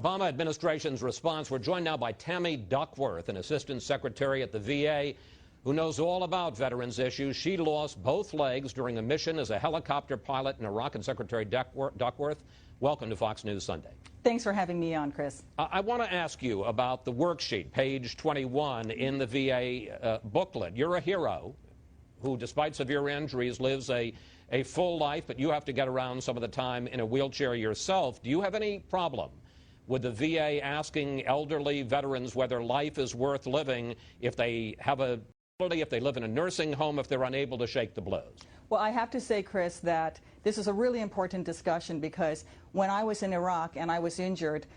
Obama administration's response. We're joined now by Tammy Duckworth, an assistant secretary at the VA, who knows all about veterans issues. She lost both legs during a mission as a helicopter pilot in Iraq. And Secretary Duckworth, welcome to Fox News Sunday. Thanks for having me on, Chris. I want to ask you about the worksheet, page 21 in the VA booklet. You're a hero who, despite severe injuries, lives a full life, but you have to get around some of the time in a wheelchair yourself. Do you have any problem with the VA asking elderly veterans whether life is worth living if they have if they live in a nursing home, if they're unable to shake the blues? Well, I have to say, Chris, that this is a really important discussion because when I was in Iraq and I was injured,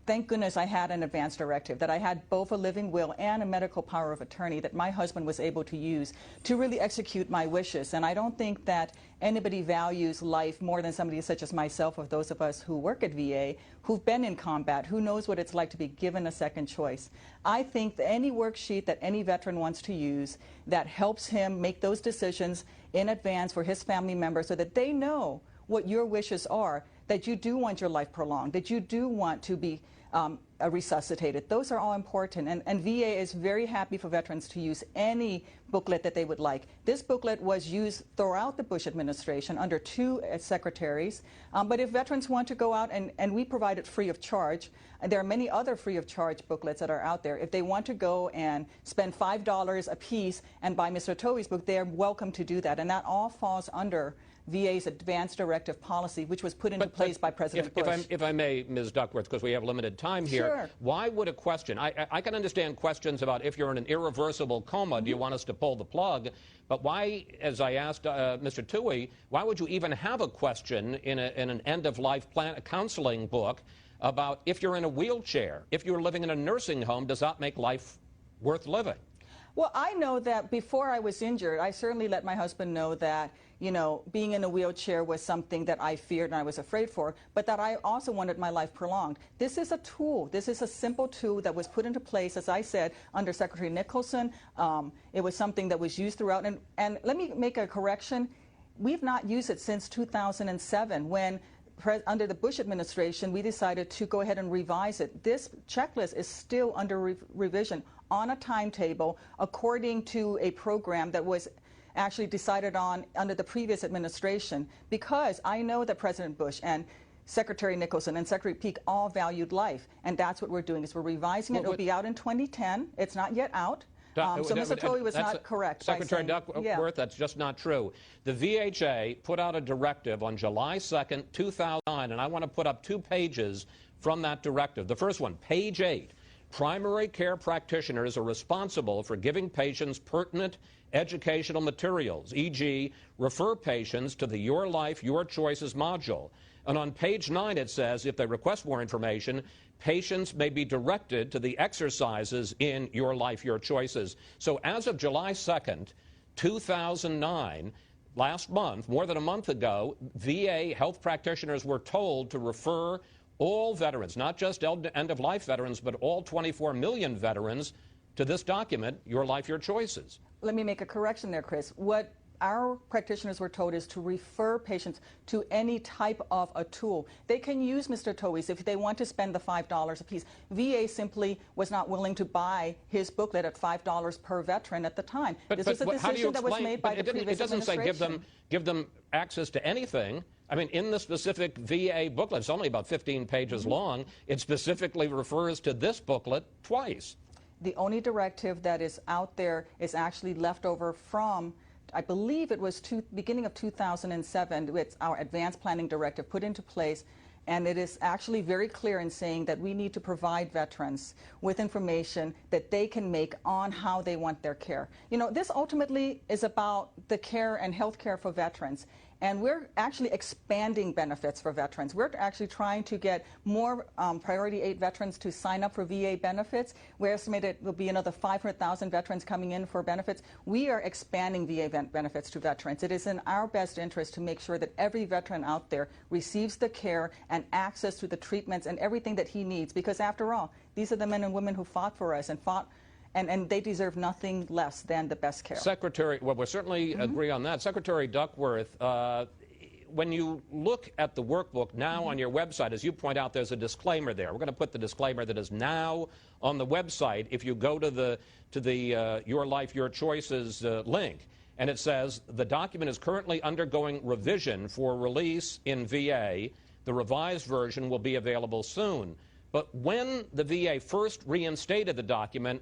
thank goodness I had an advance directive, that I had both a living will and a medical power of attorney that my husband was able to use to really execute my wishes. And I don't think that anybody values life more than somebody such as myself, or those of us who work at VA, who've been in combat, who knows what it's like to be given a second choice. I think that any worksheet that any veteran wants to use that helps him make those decisions in advance for his family members so that they know what your wishes are, that you do want your life prolonged, that you do want to be resuscitated. Those are all important, and VA is very happy for veterans to use any booklet that they would like. This booklet was used throughout the Bush administration under two secretaries, but if veterans want to go out, and we provide it free of charge, and there are many other free of charge booklets that are out there. If they want to go and spend $5 a piece and buy Mr. Towey's book, they're welcome to do that, and that all falls under VA's advance directive policy, which was put into place by President Bush. If I may, Ms. Duckworth, because we have limited time here, sure. Why would a question, I can understand questions about if you're in an irreversible coma, do you want us to pull the plug? But why, as I asked Mr. Towey, why would you even have a question in an end-of-life counseling book about if you're in a wheelchair, if you're living in a nursing home, does that make life worth living? Well, I know that before I was injured, I certainly let my husband know that, you know, being in a wheelchair was something that I feared and I was afraid for, but that I also wanted my life prolonged. This is a tool. This is a simple tool that was put into place, as I said, under Secretary Nicholson. It was something that was used throughout. And let me make a correction. We've not used it since 2007 when under the Bush administration, we decided to go ahead and revise it. This checklist is still under revision on a timetable according to a program that was actually decided on under the previous administration, because I know that President Bush and Secretary Nicholson and Secretary Peake all valued life, and that's what we're doing, is we're revising it. It'll be out in 2010. It's not yet out. So Mr. Towey was not correct. Secretary Duckworth, that's just not true. The VHA put out a directive on July 2nd, 2009, and I want to put up 2 pages from that directive. The first one, page 8. Primary care practitioners are responsible for giving patients pertinent educational materials, e.g., refer patients to the Your Life, Your Choices module. And on page 9 it says if they request more information, patients may be directed to the exercises in Your Life, Your Choices. So as of July 2nd, 2009, last month, more than a month ago, VA health practitioners were told to refer all veterans, not just end-of-life veterans, but all 24 million veterans, to this document, Your Life, Your Choices. Let me make a correction there, Chris. What our practitioners were told is to refer patients to any type of a tool. They can use Mr. Towey's if they want to spend the $5 a piece. VA simply was not willing to buy his booklet at $5 per veteran at the time. This was a decision that was made by the previous administration. It doesn't say give them access to anything. I mean, in the specific VA booklet, it's only about 15 pages long, it specifically refers to this booklet twice. The only directive that is out there is actually left over from, I believe it was beginning of 2007, it's our advanced planning directive put into place, and it is actually very clear in saying that we need to provide veterans with information that they can make on how they want their care. You know, this ultimately is about the care and health care for veterans. And we're actually expanding benefits for veterans. We're actually trying to get more Priority 8 veterans to sign up for VA benefits. We estimate it will be another 500,000 veterans coming in for benefits. We are expanding VA benefits to veterans. It is in our best interest to make sure that every veteran out there receives the care and access to the treatments and everything that he needs, because after all, these are the men and women who fought for us and they deserve nothing less than the best care. Secretary, well, we certainly agree on that. Secretary Duckworth, when you look at the workbook now on your website, as you point out, there's a disclaimer there. We're going to put the disclaimer that is now on the website if you go to the Your Life, Your Choices link. And it says, the document is currently undergoing revision for release in VA. The revised version will be available soon. But when the VA first reinstated the document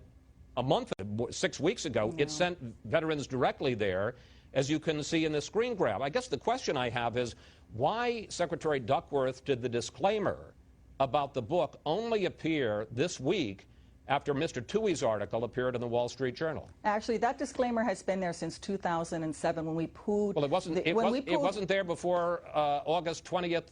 6 weeks ago, it sent veterans directly there, as you can see in the screen grab. I guess the question I have is, why, Secretary Duckworth, did the disclaimer about the book only appear this week after Mr. Tuohy's article appeared in the Wall Street Journal? Actually, that disclaimer has been there since 2007 when we pooled. Well, it wasn't there before August 20th.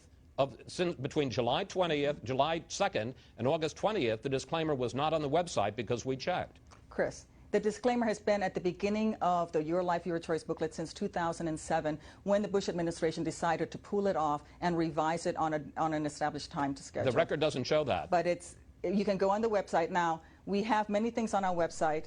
Between July 2nd and August 20th, the disclaimer was not on the website because we checked. Chris, the disclaimer has been at the beginning of the Your Life, Your Choice booklet since 2007, when the Bush administration decided to pull it off and revise it on an established time to schedule. The record doesn't show that. But you can go on the website now. We have many things on our website.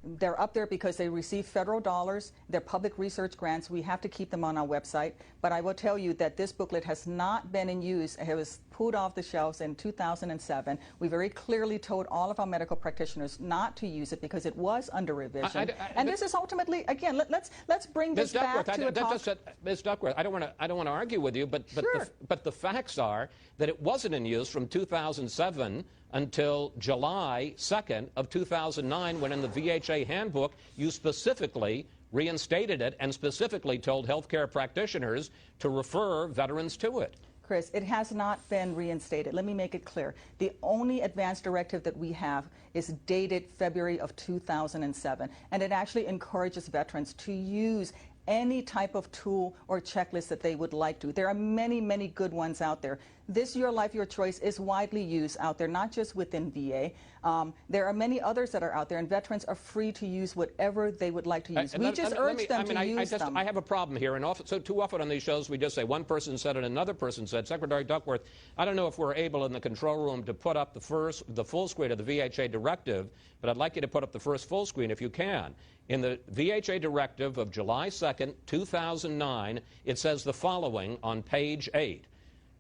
They're up there because they receive federal dollars. They're public research grants. We have to keep them on our website. But I will tell you that this booklet has not been in use. It was pulled off the shelves in 2007. We very clearly told all of our medical practitioners not to use it because it was under revision. And this is ultimately, again, let's bring this back to a talk. Ms. Duckworth, I don't want to argue with you, but the facts are that it wasn't in use from 2007 until July 2nd of 2009, when in the VHA handbook you specifically reinstated it and specifically told healthcare practitioners to refer veterans to it. Chris, it has not been reinstated. Let me make it clear. The only advance directive that we have is dated February of 2007, and it actually encourages veterans to use any type of tool or checklist that they would like to. There are many, many good ones out there. This Your Life, Your Choice is widely used out there, not just within VA. There are many others that are out there, and veterans are free to use whatever they would like to use. We just urge them to use them. I have a problem here, and so too often on these shows we just say one person said it, another person said. Secretary Duckworth, I don't know if we're able in the control room to put up the full screen of the VHA directive, but I'd like you to put up the first full screen if you can. In the VHA directive of July 2nd, 2009, it says the following on page 8.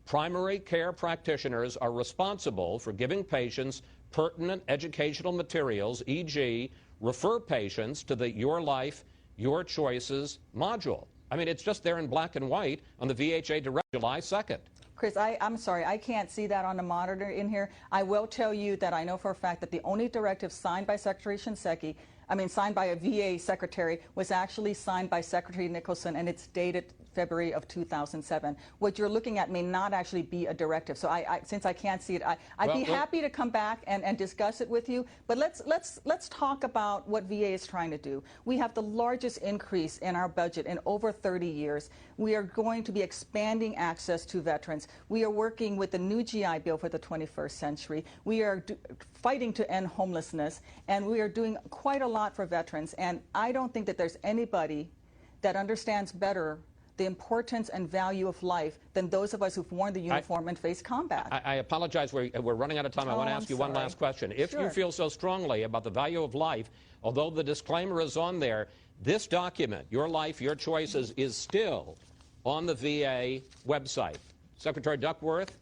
Primary care practitioners are responsible for giving patients pertinent educational materials, e.g., refer patients to the Your Life, Your Choices module. I mean, it's just there in black and white on the VHA directive, July 2nd. Chris, I'm sorry, I can't see that on the monitor in here. I will tell you that I know for a fact that the only directive signed by Secretary Shinseki, signed by a VA secretary, was actually signed by Secretary Nicholson, and it's dated February of 2007. What you're looking at may not actually be a directive. So since I can't see it, I'd be happy to come back and discuss it with you. But let's talk about what VA is trying to do. We have the largest increase in our budget in over 30 years. We are going to be expanding access to veterans. We are working with the new GI Bill for the 21st century. We are fighting to end homelessness, and we are doing quite a lot for veterans. And I don't think that there's anybody that understands better the importance and value of life than those of us who've worn the uniform and faced combat. I apologize. We're running out of time. I want to ask you one last question. If you feel so strongly about the value of life, although the disclaimer is on there, this document, Your Life, Your Choices, is still on the VA website. Secretary Duckworth,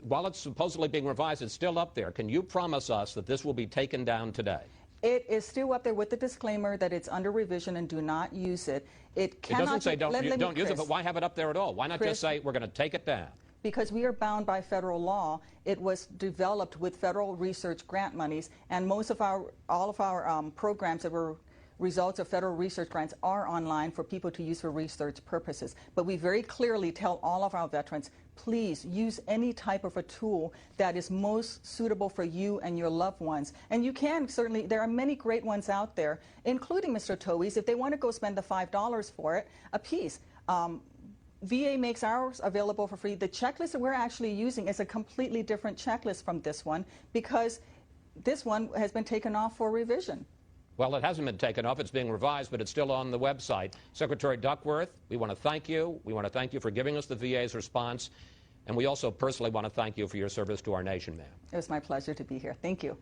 while it's supposedly being revised, it's still up there. Can you promise us that this will be taken down today? It is still up there with the disclaimer that it's under revision and do not use it. It doesn't say don't use it, but why have it up there at all? Why not just say we're going to take it down? Because we are bound by federal law. It was developed with federal research grant monies, and all of our programs that were results of federal research grants are online for people to use for research purposes. But we very clearly tell all of our veterans, please use any type of a tool that is most suitable for you and your loved ones. And you can certainly, there are many great ones out there, including Mr. Tuohy's, if they want to go spend the $5 for it a piece. VA makes ours available for free. The checklist that we're actually using is a completely different checklist from this one because this one has been taken off for revision. Well, it hasn't been taken off. It's being revised, but it's still on the website. Secretary Duckworth, we want to thank you. We want to thank you for giving us the VA's response. And we also personally want to thank you for your service to our nation, ma'am. It was my pleasure to be here. Thank you.